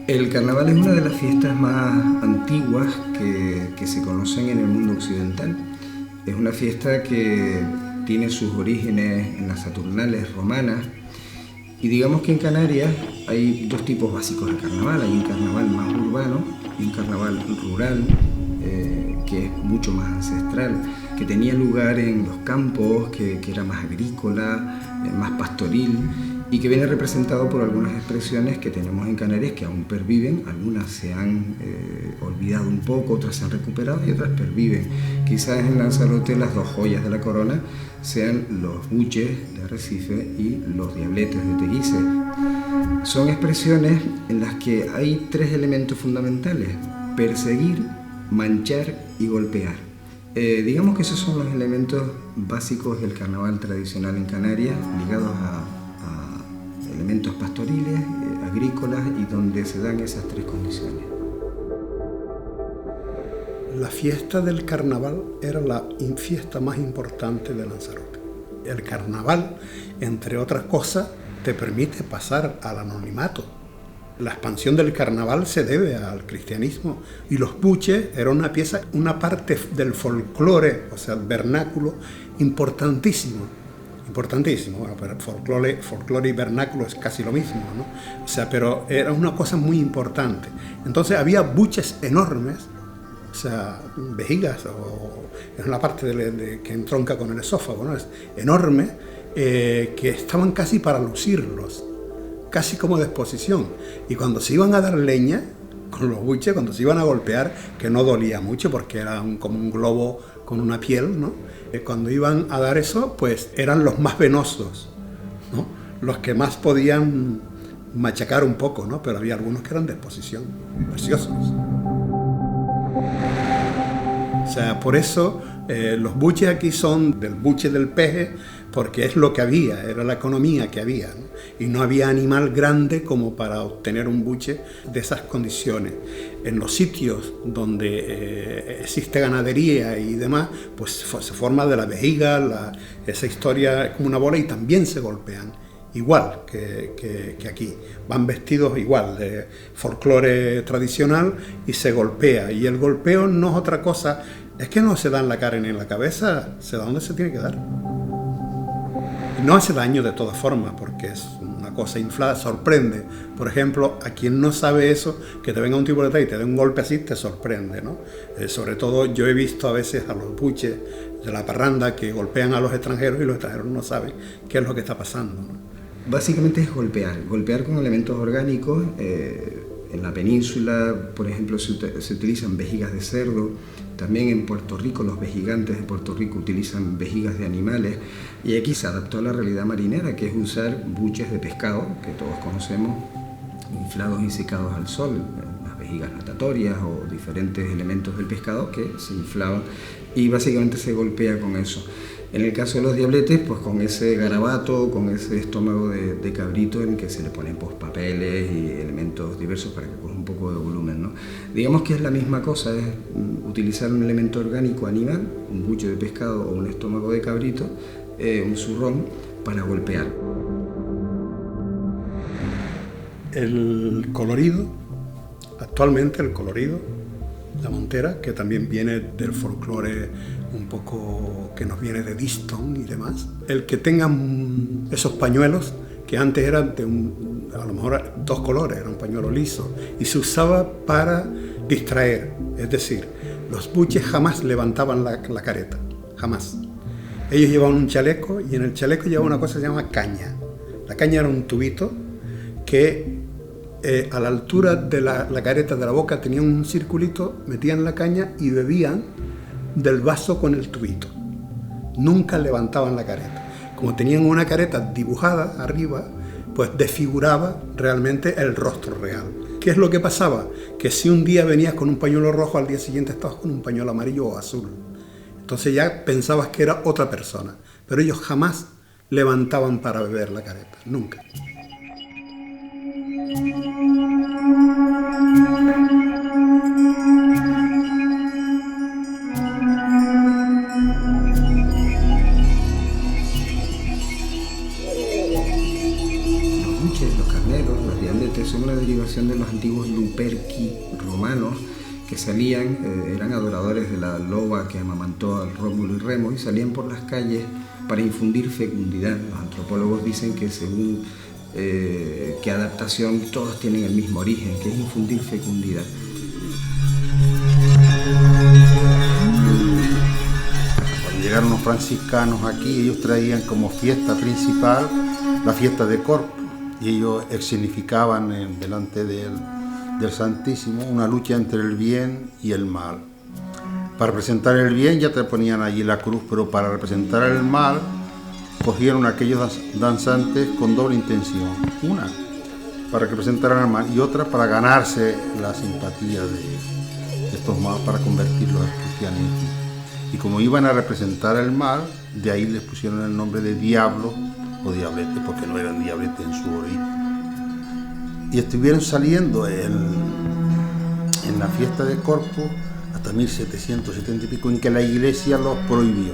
El carnaval es una de las fiestas más antiguas que se conocen en el mundo occidental. Es una fiesta que tiene sus orígenes en las Saturnales romanas y digamos que en Canarias hay dos tipos básicos de carnaval. Hay un carnaval más urbano y un carnaval rural que es mucho más ancestral, que tenía lugar en los campos, que era más agrícola, más pastoril y que viene representado por algunas expresiones que tenemos en Canarias que aún perviven. Algunas se han olvidado un poco, otras se han recuperado y otras perviven. Quizás en Lanzarote las dos joyas de la corona sean los buches de Arrecife y los diabletes de Teguise. Son expresiones en las que hay tres elementos fundamentales: perseguir, manchar y golpear. Digamos que esos son los elementos básicos del carnaval tradicional en Canarias, ligados a elementos pastoriles, agrícolas y donde se dan esas tres condiciones. La fiesta del carnaval era la fiesta más importante de Lanzarote. El carnaval, entre otras cosas, te permite pasar al anonimato. La expansión del carnaval se debe al cristianismo y los buches era una parte del folclore, o sea, vernáculo, importantísimo. Bueno, pero folclore y vernáculo es casi lo mismo, ¿no? O sea, pero era una cosa muy importante. Entonces había buches enormes, o sea, vejigas, es una parte que entronca con el esófago, ¿no? Es enorme, que estaban casi para lucirlos, casi como de exposición. Y cuando se iban a dar leña con los buches, cuando se iban a golpear, que no dolía mucho porque era como un globo con una piel, ¿no? Cuando iban a dar eso, pues eran los más venosos, ¿no? Los que más podían machacar un poco, ¿no? Pero había algunos que eran de exposición, preciosos. O sea, por eso los buches aquí son del buche del peje, porque es lo que había, era la economía que había, ¿no? Y no había animal grande como para obtener un buche de esas condiciones. En los sitios donde existe ganadería y demás, pues se forma de la vejiga, esa historia es como una bola y también se golpean, igual que aquí. Van vestidos igual de folclore tradicional y se golpea. Y el golpeo no es otra cosa, es que no se da en la cara ni en la cabeza, se da donde se tiene que dar. No hace daño de todas formas, porque es una cosa inflada, sorprende. Por ejemplo, a quien no sabe eso, que te venga un tipo de detrás y te dé un golpe así, te sorprende, ¿no? Sobre todo yo he visto a veces a los buches de la parranda que golpean a los extranjeros y los extranjeros no saben qué es lo que está pasando, ¿no? Básicamente es golpear con elementos orgánicos. En la península, por ejemplo, se utilizan vejigas de cerdo. También en Puerto Rico, los vejigantes de Puerto Rico utilizan vejigas de animales. Y aquí se adaptó a la realidad marinera, que es usar buches de pescado, que todos conocemos, inflados y secados al sol, las vejigas natatorias o diferentes elementos del pescado que se inflaban y básicamente se golpea con eso. En el caso de los diabletes, pues con ese garabato, con ese estómago de cabrito en que se le ponen pues, papeles y elementos diversos para que coja un poco de volumen, ¿no? Digamos que es la misma cosa, es utilizar un elemento orgánico animal, un buche de pescado o un estómago de cabrito, un zurrón, para golpear. El colorido, actualmente el colorido, la montera, que también viene del folclore un poco que nos viene de Diston y demás. El que tengan esos pañuelos, que antes eran a lo mejor dos colores, era un pañuelo liso, y se usaba para distraer, es decir, los buches jamás levantaban la careta, jamás. Ellos llevaban un chaleco y en el chaleco llevaban una cosa que se llama caña. La caña era un tubito que a la altura de la careta de la boca tenían un circulito, metían la caña y bebían del vaso con el tubito. Nunca levantaban la careta. Como tenían una careta dibujada arriba, pues desfiguraba realmente el rostro real. ¿Qué es lo que pasaba? Que si un día venías con un pañuelo rojo, al día siguiente estabas con un pañuelo amarillo o azul. Entonces ya pensabas que era otra persona. Pero ellos jamás levantaban para beber la careta, nunca. Los buches, los carneros, los diabletes son una derivación de los antiguos perqui romanos que salían, eran adoradores de la loba que amamantó al Rómulo y Remo, y salían por las calles para infundir fecundidad. Los antropólogos dicen que según qué adaptación, todos tienen el mismo origen, que es infundir fecundidad. Cuando llegaron los franciscanos aquí, ellos traían como fiesta principal la fiesta de Corpus, y ellos escenificaban delante del Santísimo una lucha entre el bien y el mal. Para representar el bien ya te ponían allí la cruz, pero para representar el mal cogieron aquellos danzantes con doble intención. Una para representar al mal y otra para ganarse la simpatía de estos malos, para convertirlos al cristianismo. Y como iban a representar el mal, de ahí les pusieron el nombre de diablo o diablete, porque no eran diabletes en su origen. Y estuvieron saliendo en la fiesta de Corpus hasta 1770 y pico, en que la iglesia los prohibió,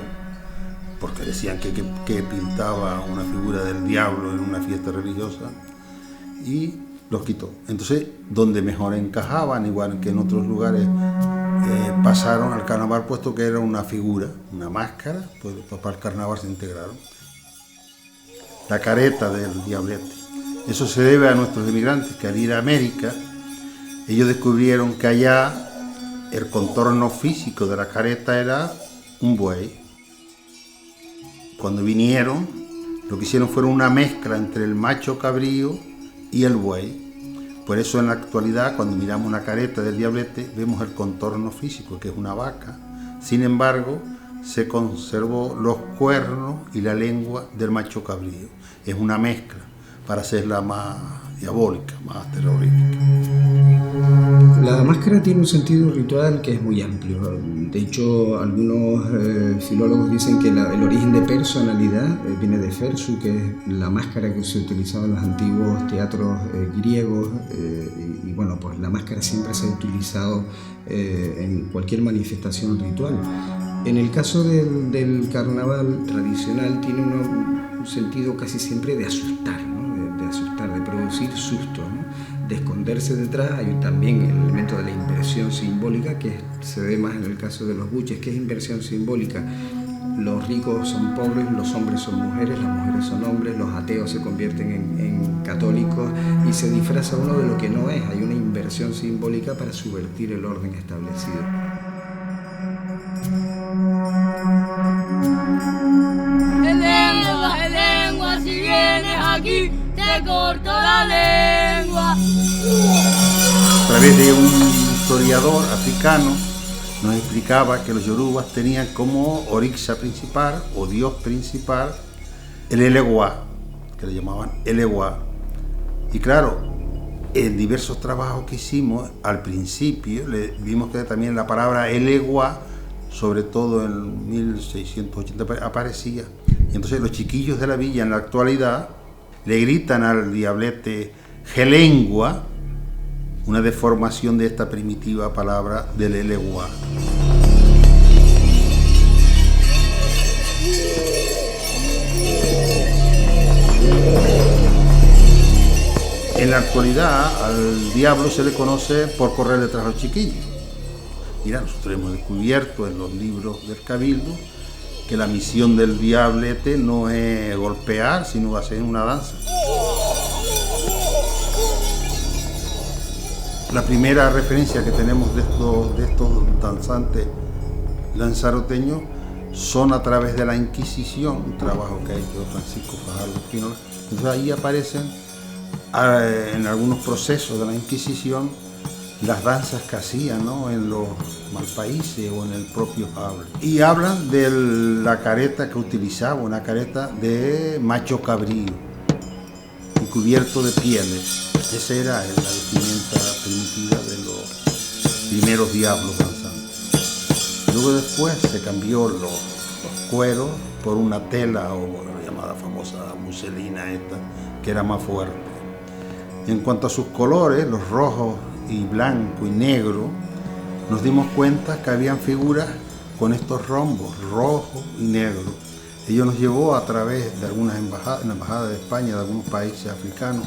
porque decían que pintaba una figura del diablo en una fiesta religiosa, y los quitó. Entonces, donde mejor encajaban, igual que en otros lugares, pasaron al carnaval, puesto que era una figura, una máscara, pues para el carnaval se integraron. La careta del diablete. Eso se debe a nuestros emigrantes, que al ir a América, ellos descubrieron que allá el contorno físico de la careta era un buey. Cuando vinieron, lo que hicieron fue una mezcla entre el macho cabrío y el buey. Por eso en la actualidad, cuando miramos una careta del diablete, vemos el contorno físico, que es una vaca. Sin embargo, se conservó los cuernos y la lengua del macho cabrío. Es una mezcla para hacerla más diabólica, más terrorífica. La máscara tiene un sentido ritual que es muy amplio. De hecho, algunos filólogos dicen que el origen de personalidad viene de Fersu, que es la máscara que se utilizaba en los antiguos teatros griegos. Y bueno, pues la máscara siempre se ha utilizado en cualquier manifestación ritual. En el caso del carnaval tradicional tiene un sentido casi siempre de asustar, ¿no? De asustar, de producir susto, ¿no? De esconderse detrás. Hay también el elemento de la inversión simbólica, que se ve más en el caso de los buches. ¿Qué es inversión simbólica? Los ricos son pobres, los hombres son mujeres, las mujeres son hombres, los ateos se convierten en católicos, y se disfraza uno de lo que no es. Hay una inversión simbólica para subvertir el orden establecido. Lengua, si vienes aquí, te corto la lengua. A través de un historiador africano nos explicaba que los yorubas tenían como orixa principal o dios principal el Elegua, que le llamaban Elegua. Y claro, en diversos trabajos que hicimos al principio vimos que también la palabra Elegua, sobre todo en 1680, aparecía. Y entonces los chiquillos de la villa en la actualidad le gritan al diablete Gelengua, una deformación de esta primitiva palabra del Elegua. En la actualidad al diablo se le conoce por correr detrás de los chiquillos. Mira, nosotros hemos descubierto en los libros del Cabildo que la misión del diablete no es golpear, sino hacer una danza. La primera referencia que tenemos de estos danzantes lanzaroteños son a través de la Inquisición, un trabajo que ha hecho Francisco Fajardo Espínola. Entonces ahí aparecen en algunos procesos de la Inquisición las danzas que hacían, ¿no?, en los malpaíses o en el propio Hable. Y hablan de la careta que utilizaba, una careta de macho cabrío y cubierto de pieles. Esa era la vestimenta primitiva de los primeros diablos danzantes. Luego después se cambió los cueros por una tela, o la llamada famosa muselina esta, que era más fuerte. En cuanto a sus colores, los rojos y blanco y negro, nos dimos cuenta que habían figuras con estos rombos, rojo y negro. Ello nos llevó a través de algunas embajadas, en la embajada de España, de algunos países africanos,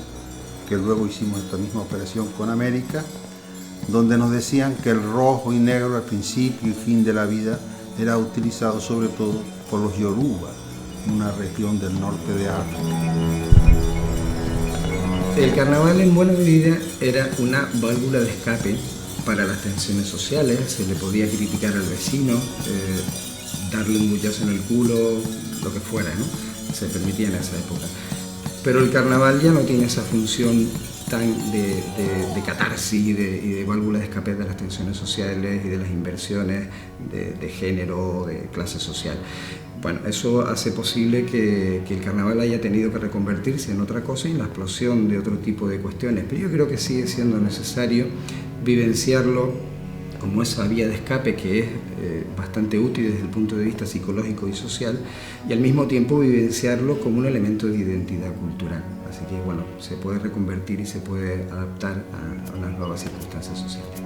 que luego hicimos esta misma operación con América, donde nos decían que el rojo y negro al principio y fin de la vida era utilizado sobre todo por los Yoruba, una región del norte de África. El carnaval en buena medida era una válvula de escape para las tensiones sociales. Se le podía criticar al vecino, darle un bullazo en el culo, lo que fuera, ¿no? Se permitía en esa época. Pero el carnaval ya no tiene esa función tan de catarsis y de válvula de escape de las tensiones sociales y de las inversiones de género, de clase social. Bueno, eso hace posible que el carnaval haya tenido que reconvertirse en otra cosa y en la explosión de otro tipo de cuestiones. Pero yo creo que sigue siendo necesario vivenciarlo como esa vía de escape que es bastante útil desde el punto de vista psicológico y social, y al mismo tiempo vivenciarlo como un elemento de identidad cultural. Así que bueno, se puede reconvertir y se puede adaptar a unas nuevas circunstancias sociales.